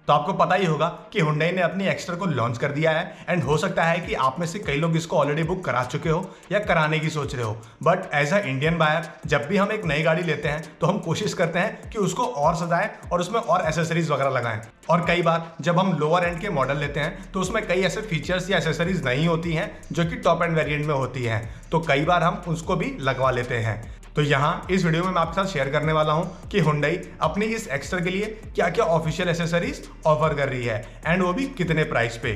तो आपको पता ही होगा कि हुंडई ने अपनी एक्स्ट्रा को लॉन्च कर दिया है एंड हो सकता है कि आप में से कई लोग इसको ऑलरेडी बुक करा चुके हो या कराने की सोच रहे हो। But as a Indian buyer जब भी हम एक नई गाड़ी लेते हैं तो हम कोशिश करते हैं कि उसको और सजाएं और उसमें और एसेसरीज वगैरह लगाएं। और कई बार जब हम लोअर एंड के मॉडल लेते हैं तो उसमें कई ऐसे फीचर्स या एसेसरीज नहीं होती हैं जो कि टॉप एंड वेरिएंट में होती हैं, तो कई बार हम उसको भी लगवा लेते हैं। तो यहाँ इस वीडियो में मैं आपके साथ शेयर करने वाला हूँ कि हुंडई अपनी इस एक्स्ट्रा के लिए क्या क्या ऑफिशियल एसेसरीज ऑफर कर रही है एंड वो भी कितने प्राइस पे।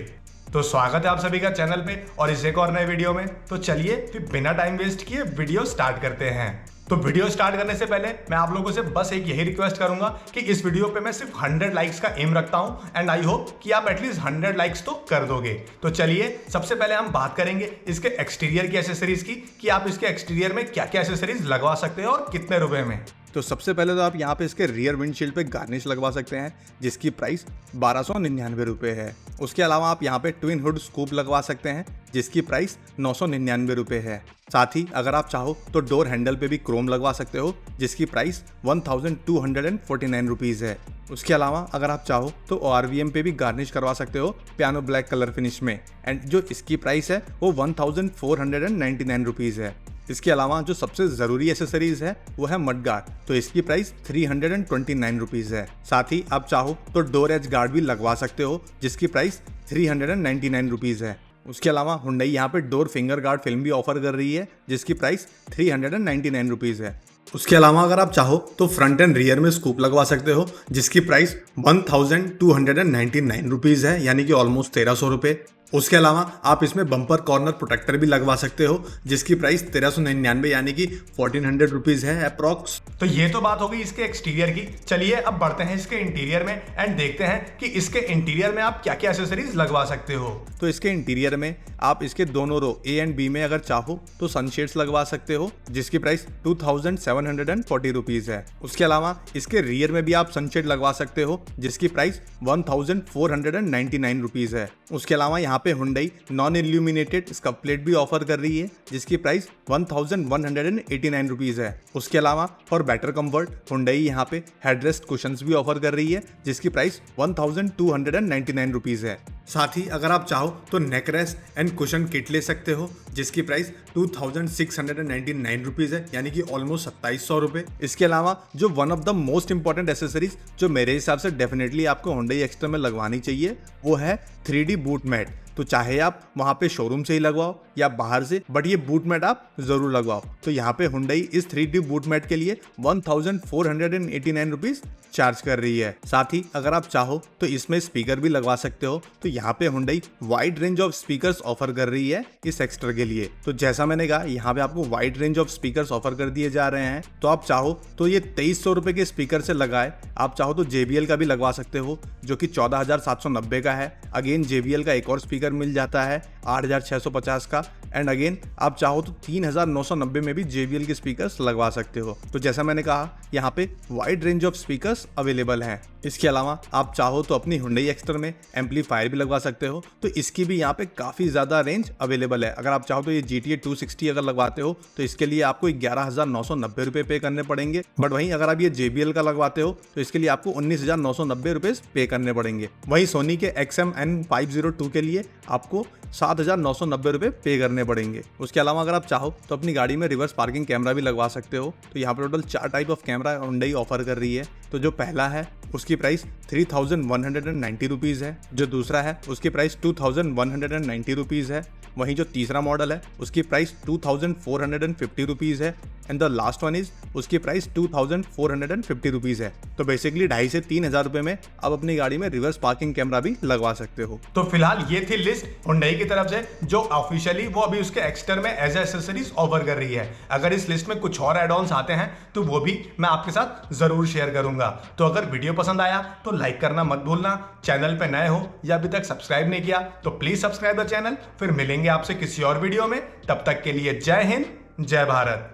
तो स्वागत है आप सभी का चैनल पे और इस एक और नए वीडियो में। तो चलिए फिर बिना टाइम वेस्ट किए वीडियो स्टार्ट करते हैं। तो वीडियो स्टार्ट करने से पहले मैं आप लोगों से बस एक यही रिक्वेस्ट करूंगा कि इस वीडियो पे मैं सिर्फ 100 लाइक्स का एम रखता हूं एंड आई होप कि आप एटलीस्ट 100 लाइक्स तो कर दोगे। तो चलिए सबसे पहले हम बात करेंगे इसके एक्सटीरियर की एसेसरीज की कि आप इसके एक्सटीरियर में क्या क्या एसेसरीज लगवा सकते हो और कितने रुपए में। तो सबसे पहले तो आप यहाँ पे इसके रियर विंडशील्ड पे गार्निश लगवा सकते हैं जिसकी प्राइस 1299 रुपये है। उसके अलावा आप यहाँ पे ट्विन हुड स्कूप लगवा सकते हैं जिसकी प्राइस 999 रुपये है। साथ ही अगर आप चाहो तो डोर हैंडल पे भी क्रोम लगवा सकते हो जिसकी प्राइस 1249 रुपीज़ है। उसके अलावा अगर आप चाहो तो ORVM पे भी गार्निश करवा सकते हो पियानो ब्लैक कलर फिनिश में एंड जो इसकी प्राइस है वो 1499 रुपीज़ है। इसके अलावा जो सबसे ज़रूरी एसेसरीज है वो है मड गार्ड, तो इसकी प्राइस 329 रुपीज़ है। साथ ही आप चाहो तो डोर एज गार्ड भी लगवा सकते हो जिसकी प्राइस 399 रुपीज़ है। उसके अलावा हुंडई यहाँ पे डोर फिंगर गार्ड फिल्म भी ऑफर कर रही है जिसकी प्राइस 399 रुपीज़ है। उसके अलावा अगर आप चाहो तो फ्रंट एंड रियर में स्कूप लगवा सकते हो जिसकी प्राइस 1299 रुपीज़ है, यानी कि ऑलमोस्ट 1300 रुपये। उसके अलावा आप इसमें बम्पर कॉर्नर प्रोटेक्टर भी लगवा सकते हो जिसकी प्राइस 1399 यानी कि 1400 रुपीज़ है अप्रॉक्स। तो ये तो बात हो गई इसके एक्सटीरियर की। चलिए अब बढ़ते हैं इसके इंटीरियर में एंड देखते हैं कि इसके इंटीरियर में आप क्या क्या एसेसरीज लगवा सकते हो। तो इसके इंटीरियर में आप इसके दोनों रो ए एंड बी में अगर चाहो तो सनशेड्स लगवा सकते हो जिसकी प्राइस 2740 रुपीज़ है। उसके अलावा इसके रियर में भी आप सनशेड लगवा सकते हो जिसकी प्राइस 1499 रुपीज़ है। उसके अलावा यहाँ पे हुंडई नॉन इल्यूमिनेटेड स्कप प्लेट भी ऑफर कर रही है जिसकी प्राइस 1189 रुपीज़ है। उसके अलावा फॉर बेटर कंफर्ट हुंडई यहाँ पे हेडरेस्ट कुशंस भी ऑफर कर रही है जिसकी प्राइस 1299 रुपीज़ है। साथ ही अगर आप चाहो तो नेक रेस्ट एंड कुशन किट ले सकते हो जिसकी प्राइस 2699 रुपीज़ है, यानी कि ऑलमोस्ट 2700 रुपये। इसके अलावा जो one of the most important accessories जो मेरे हिसाब से डेफिनेटली आपको हुंडई एक्स्ट्रा में लगवानी चाहिए वो है 3D बूट मैट। तो चाहे आप वहाँ पे शोरूम से ही लगवाओ या बाहर से, बट ये बूट मैट आप जरूर लगवाओ। तो यहाँ पे हुंडई इस 3D बूट मैट के लिए 1489 रुपीज़ चार्ज कर रही है। साथ ही अगर आप चाहो तो इसमें स्पीकर भी लगवा सकते हो। तो यहाँ पे Hyundai wide range of speakers offer कर रही है इस एक्स्ट्रा के लिए। तो जैसा मैंने कहा यहाँ पे आपको wide range of speakers offer कर दिए जा रहे हैं। तो आप चाहो तो ये 2300 रुपये के स्पीकर से लगाए, आप चाहो तो JBL का भी लगवा सकते हो जो कि 14,790 का है। अगेन JBL का एक और स्पीकर मिल जाता है 8,650 का एंड अगेन आप चाहो तो 3,990 में भी JBL के स्पीकर्स लगवा सकते हो। तो जैसा मैंने कहा यहाँ पे wide range of speakers available हैं। इसके अलावा आप चाहो तो अपनी हुंडई एक्स्ट्रा में एम्पलीफायर भी लगवा सकते हो, तो इसकी भी यहाँ पे काफ़ी ज़्यादा रेंज अवेलेबल है। अगर आप चाहो तो ये GTA 260 अगर लगवाते हो तो इसके लिए आपको 11,990 रुपये पे करने पड़ेंगे, बट वहीं अगर आप ये JBL का लगवाते हो तो इसके लिए आपको 19,990 रुपये पे करने पड़ेंगे। वहीं सोनी के XM-N502 के लिए आपको 7,990 रुपये पे करने पड़ेंगे। उसके अलावा अगर आप चाहो तो अपनी गाड़ी में रिवर्स पार्किंग कैमरा भी लगवा सकते हो। तो यहाँ पर total 4 type of camera Hyundai offer कर रही है। तो जो पहला है उसकी प्राइस 3,190 रुपीज़ है, जो दूसरा है उसकी प्राइस 2,190 रुपीज़ है, वहीं जो तीसरा मॉडल है उसकी प्राइस 2,450 रुपीज़ है and the last one is उसकी प्राइस 2,450 रुपीज़ है। तो बेसिकली 2,500 से 3,000 रुपये में आप अपनी गाड़ी में रिवर्स पार्किंग कैमरा भी लगवा सकते हो। तो फिलहाल ये थी लिस्ट हुंडई की तरफ से जो ऑफिशियली वो अभी उसके एक्स्टर में एज एसेसरीज ऑफर कर रही है। अगर इस लिस्ट में कुछ और एड ऑन्स आते हैं तो वो भी मैं आपके साथ जरूर शेयर करूंगा। तो अगर वीडियो पसंद आया तो लाइक करना मत भूलना, चैनल पे नए हो या अभी तक सब्सक्राइब नहीं किया तो प्लीज सब्सक्राइब द चैनल। फिर मिलेंगे आपसे किसी और वीडियो में, तब तक के लिए जय हिंद जय भारत।